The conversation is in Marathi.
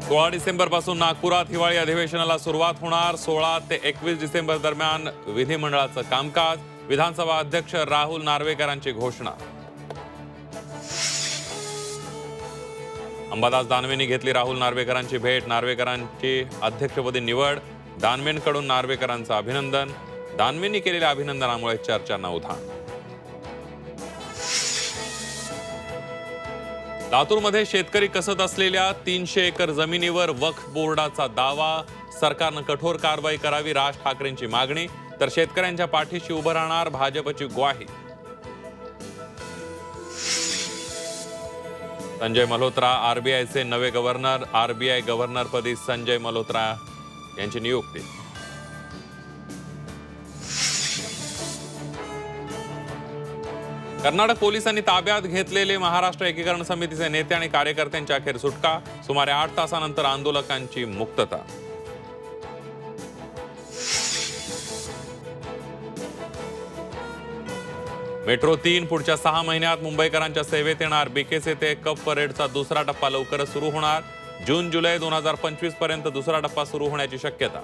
16 डिसेंबरपासून नागपुरात हिवाळी अधिवेशनाला सुरुवात होणार। 16 ते 21 डिसेंबर दरम्यान विधिमंडळाचं कामकाज। विधानसभा अध्यक्ष राहुल नार्वेकरांची घोषणा। अंबादास दानवेंनी घेतली राहुल नार्वेकरांची भेट। नार्वेकरांची अध्यक्षपदी निवड। दानवेंकडून नार्वेकरांचं अभिनंदन। दानवेंनी केलेल्या अभिनंदनामुळे चर्चांना उधाण। लातूरमध्ये शेतकरी कसत असलेल्या 300 एकर जमिनीवर वक्फ बोर्डाचा दावा। सरकारनं कठोर कारवाई करावी राज ठाकरेंची मागणी। तर शेतकऱ्यांच्या पाठीशी उभं राहणार भाजपची ग्वाही। संजय मल्होत्रा आरबीआयचे नवे गव्हर्नर। आरबीआय गव्हर्नरपदी संजय मल्होत्रा यांची नियुक्ती। कर्नाटक पोलिसांनी ताब्यात घेतलेले महाराष्ट्र एकीकरण समितीचे नेते आणि कार्यकर्त्यांची अखेर सुटका। सुमारे 8 तासानंतर आंदोलकांची मुक्तता। मेट्रो 3 पुढच्या 6 महिन्यात मुंबईकरांच्या सेवेत येणार। बीकेसी ते कप परेडचा दुसरा टप्पा लवकरच सुरू होणार। जून जुलै 2025 पर्यंत दुसरा टप्पा सुरू होण्याची शक्यता।